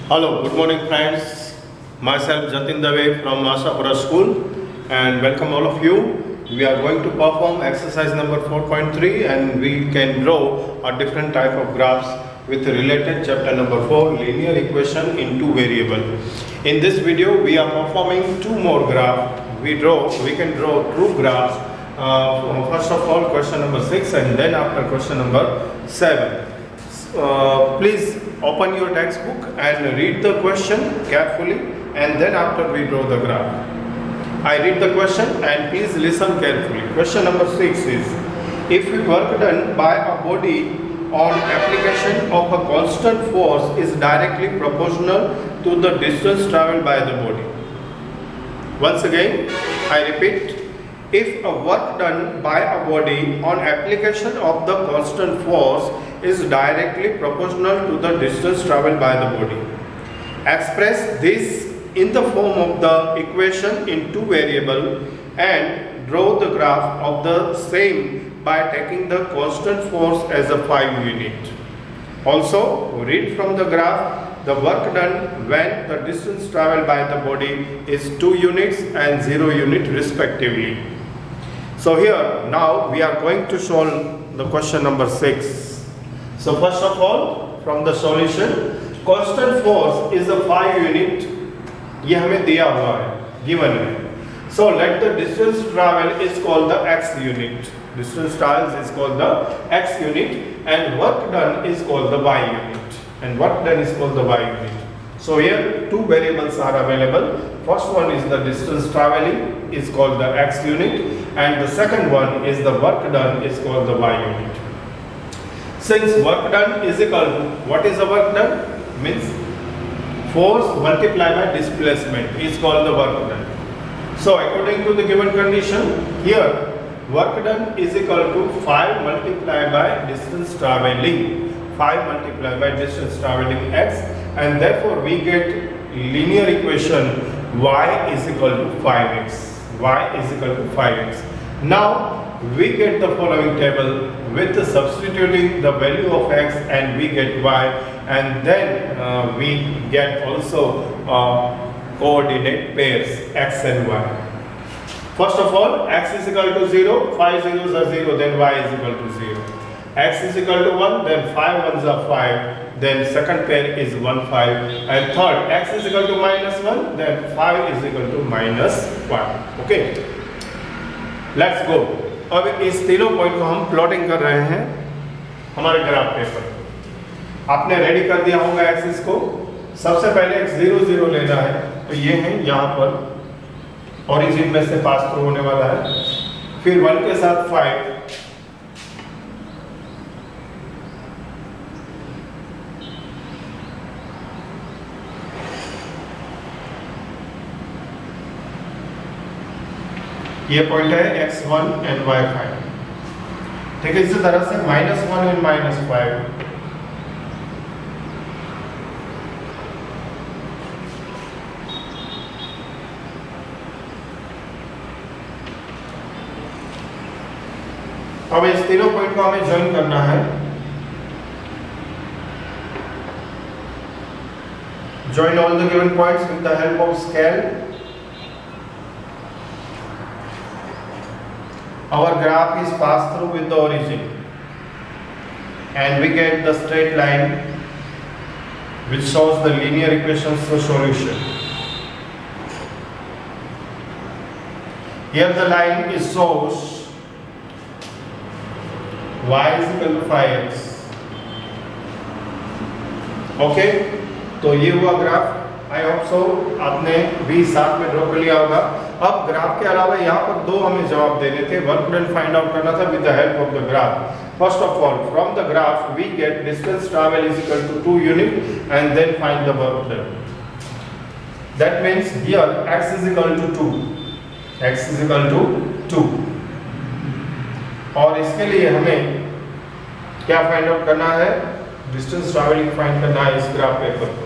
Hello, good morning friends. Myself Jatin Dave from Ashapura School and welcome all of you. We are going to perform exercise number 4.3 and we can draw a different type of graphs with related chapter number 4 linear equation in two variable. In this video we are performing two more graphs. We can draw two graphs. First of all question number 6 and then after question number 7. Please open your textbook and read the question carefully and then after we draw the graph. I read the question and please listen carefully. Question number 6 is, if work done by a body on application of a constant force is directly proportional to the distance travelled by the body. Once again, I repeat, if a work done by a body on application of the constant force is directly proportional to the distance travelled by the body. Express this in the form of the equation in two variable and draw the graph of the same by taking the constant force as a 5 unit. Also, read from the graph the work done when the distance travelled by the body is 2 units and 0 unit respectively. So here now we are going to solve the question number 6. So first of all, from the solution, constant force is a 5 unit. ये हमें दिया हुआ है, given है. So let the distance travel is called the x unit. Distance travel is called the x unit and work done is called the y unit. And work done is called the y unit. So here two variables are available. First one is the distance traveling is called the x unit and the second one is the work done is called the y unit. Since work done is equal to, what is the work done? Means force multiplied by displacement is called the work done. So according to the given condition, here work done is equal to 5 multiplied by distance traveling. 5 multiplied by distance traveling x and therefore we get linear equation y is equal to 5x. Y is equal to 5x. Now we get the following table with substituting the value of x and we get y and then we get also coordinate pairs x and y. First of all, x is equal to 0, 5 zeros are 0, then y is equal to 0. X is equal to 1, then 5 ones are 5, then second pair is 1, 5 and third, x is equal to minus 1, then 5 is equal to minus 1. Okay, let's go. अब इस तीनों point को हम plotting कर रहे हैं हमारे graph paper. आपने रेडी कर दिया होगा एक्सिस को. सबसे पहले x 0 0 लेना है तो ये है यहाँ पर ओरिजिन में से पास थ्रू होने वाला है. फिर 1 के साथ 5 ये पॉइंट है x1 एंड y5. ठीक है, इसी तरह से -1 एंड -5 अब इस तीनों पॉइंट को हमें ज्वाइन करना है. Join all the given points with the help of scale. Our graph is passed through with the origin and we get the straight line which shows the linear equations solution. Here the line is shows y is equal to 5x. Okay, तो ये हुआ graph. I hope so आपने भी साथ में draw कर लिया होगा. अब ग्राफ के अलावा यहाँ पर दो हमें जवाब देने थे. वर्क डन फाइंड आउट करना था with the help of the graph. First of all, from the graph we get distance travel is equal to 2 unit and then find the work done. That means here x is equal to 2. x is equal to 2 और इसके लिए हमें क्या find out करना है? Distance travelling find करना है इस ग्राफ पेपर पर.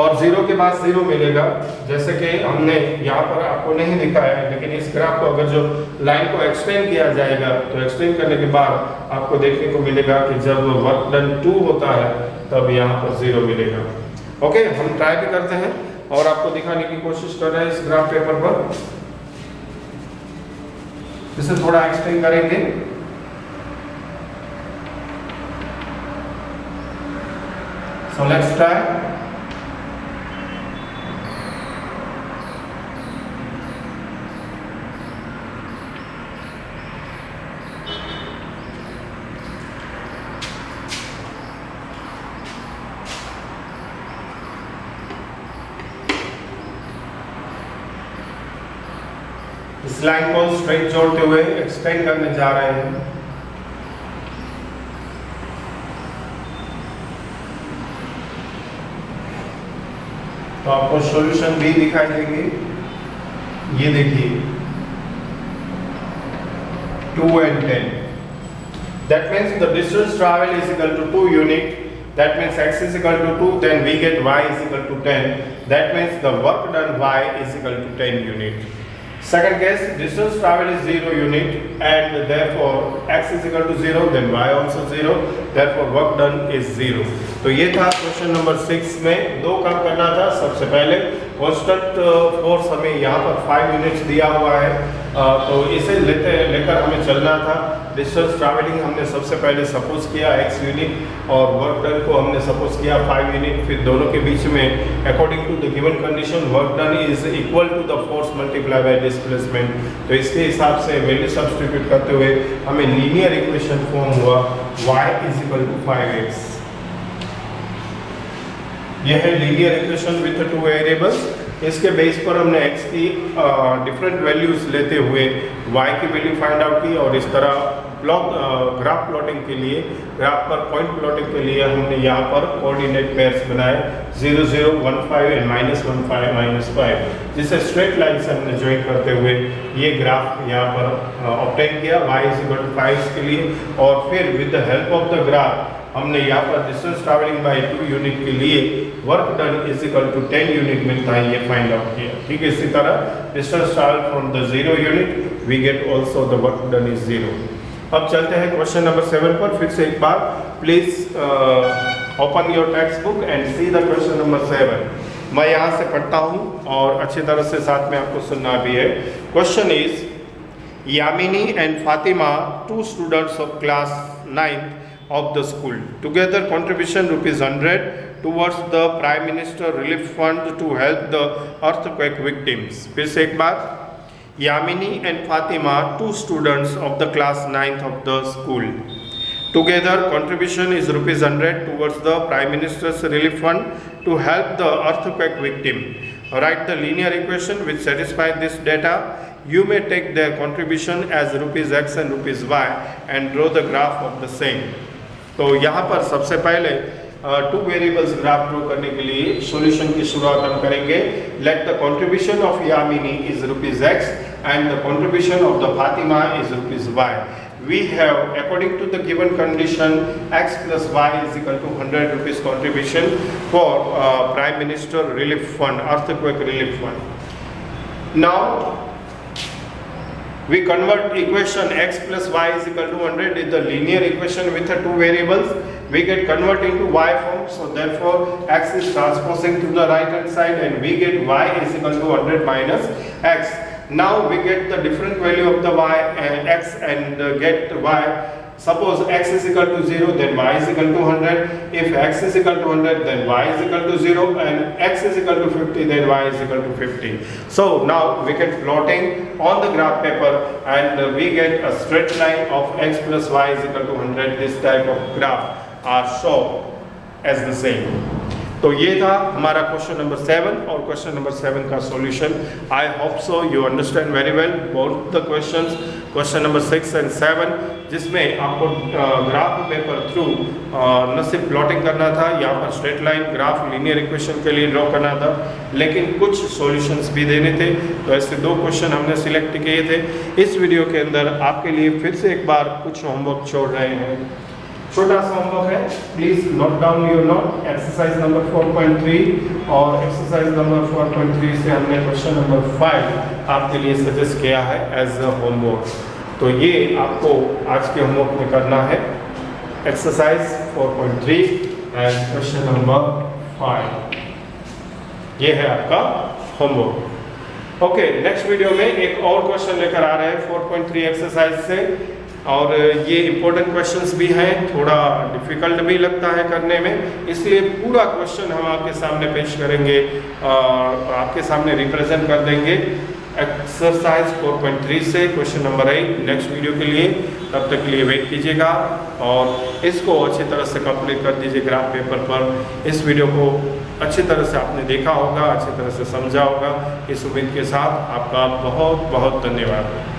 और 0 के बाद 0 मिलेगा, जैसे कि हमने यहाँ पर आपको नहीं दिखाया है, लेकिन इस ग्राफ को अगर जो लाइन को एक्सटेंड किया जाएगा तो एक्सटेंड करने के बाद आपको देखने को मिलेगा कि जब वर्क डन 2 होता है तब यहाँ पर 0 मिलेगा। ओके, हम ट्राई भी करते हैं और आपको दिखाने की कोशिश कर रहे हैं इस ग्राफ पेपर पर। इसे थोड़ा एक्सटेंड करेंगे। So let's try. इस लाइन को स्ट्रेट जोड़ते हुए एक्सटेंड करने जा रहे हैं। तो आपको सॉल्यूशन भी दिखाई देंगे। ये देखिए 2 and 10. That means the distance travel is equal to 2 unit. That means x is equal to 2. Then we get y is equal to 10. That means the work done y is equal to 10 unit. Second case, distance travel is 0 unit and therefore x is equal to 0, then y also 0, therefore work done is 0. तो ये था question number 6 में 2 काम करना था। सबसे पहले constant force हमें यहाँ पर 5 यूनिट्स दिया हुआ है, तो इसे लेकर हमें चलना था। डिस्टेंस ट्रैवलिंग हमने सबसे पहले सपोज किया x यूनिट और वर्क डन को हमने सपोज किया 5 यूनिट। फिर दोनों के बीच में according to the given condition work done is equal to the force multiply by displacement. तो इसके हिसाब से वैल्यू सब्स्टिट्यूट करते हुए हमें लीनियर इक्वेशन फॉर्म हुआ y is equal to 5x। यह है लीनियर इक्वेशन विथ 2 वेरिएबल्स। इसके बेस पर हमने x की डिफरेंट वैल्यूज लेते हुए y की वैल्यू फाइंड आउट की और इस तरह ग्राफ प्लॉटिंग के लिए, ग्राफ पर पॉइंट प्लॉटिंग के लिए हमने यहाँ पर कोऑर्डिनेट पेयर्स बनाए 0 0 1 5 एंड -1 5 -5, जिसे स्ट्रेट लाइन से हमने ज्वाइन करते हुए ये ग्राफ यहाँ पर ऑब्टेन किया y इज इक्वल टू 5 के लिए। और फिर with the help of the graph हमने यहाँ पर डिस्टेंस ट्रैवलिंग बाय 2 यूनिट के लिए work done is equal to 10 unit मिलता है, ये फाइंड आउट किया। ठीक है, इसी तरह distance travel from the 0 unit we get also the work done is 0। अब चलते हैं क्वेश्चन नंबर 7 पर। फिर से एक बार please open your text book and see the question number 7। मैं यहाँ से पढ़ता हूँ और अच्छी तरह से साथ में आपको सुनना भी है। Question is Yamini and Fatima, 2 students of class 9th of the school, together contribution ₹100 towards the Prime Minister Relief Fund to help the earthquake victims। फिर से एक बार, Yamini and Fatima, 2 students of the class 9th of the school, together contribution is ₹100 towards the Prime Minister's Relief Fund to help the earthquake victim. Write the linear equation which satisfies this data. You may take their contribution as ₹x and ₹y and draw the graph of the same। तो यहाँ पर सबसे पहले 2 variables graph draw करने के लिए solution की शुरुआत हम करेंगे। Let the contribution of Yamini is ₹x and the contribution of the Fatima is ₹y। We have according to the given condition x plus y is equal to ₹100 contribution for Prime Minister Relief Fund, Earthquake Relief Fund। Now we convert equation x plus y is equal to 100 is the linear equation with the 2 variables. We get convert into y form, so therefore x is transposing to the right hand side and we get y is equal to 100 minus x. Now we get the different value of the y and x and get y. Suppose x is equal to 0, then y is equal to 100. If x is equal to 100, then y is equal to 0, and x is equal to 50, then y is equal to 50. So now we get plotting on the graph paper, and we get a straight line of x plus y is equal to 100. This type of graph are shown as the same. तो ये था हमारा question number 7 और question number 7 का solution. I hope so you understand very well both the questions, question number 6 and 7, जिसमें आपको graph paper through न सिर्फ प्लॉटिंग करना था, यहाँ पर straight line graph linear equation के लिए ड्रॉ करना था, लेकिन कुछ सॉल्यूशंस भी देने थे। तो ऐसे 2 क्वेश्चन हमने सिलेक्ट किए थे। इस वीडियो के अंदर आपके लिए फिर से एक बार कुछ होमवर्क छोड़ रहे हैं। छोटा सा होमवर्क है, please note down your note. Exercise number 4.3 और एक्सरसाइज नंबर 4.3 से हमने क्वेश्चन नंबर 5 आपके लिए सजेस्ट किया है एज अ होमवर्क। तो ये आपको आज के होमवर्क में करना है, एक्सरसाइज 4.3 एंड क्वेश्चन नंबर 5। ये है आपका होमवर्क। ओके, नेक्स्ट वीडियो में एक और क्वेश्चन लेकर आ रहे हैं 4.3 एक्सरसाइज से, और ये इम्पोर्टेंट क्वेश्चंस भी हैं, थोड़ा डिफिकल्ट भी लगता है करने में, इसलिए पूरा क्वेश्चन हम आपके सामने पेश करेंगे, आपके सामने रिप्रेजेंट कर देंगे एक्सरसाइज 4.3 से क्वेश्चन नंबर 8 नेक्स्ट वीडियो के लिए। तब तक के लिए वेट कीजिएगा और इसको अच्छी तरह से कंप्लीट कर दीजिए ग्राफ पेपर पर। इस वीडियो को अच्छी तरह से आपने देखा होगा, अच्छी तरह से समझा होगा। इस उम्मीद के साथ आपका बहुत बहुत धन्यवाद।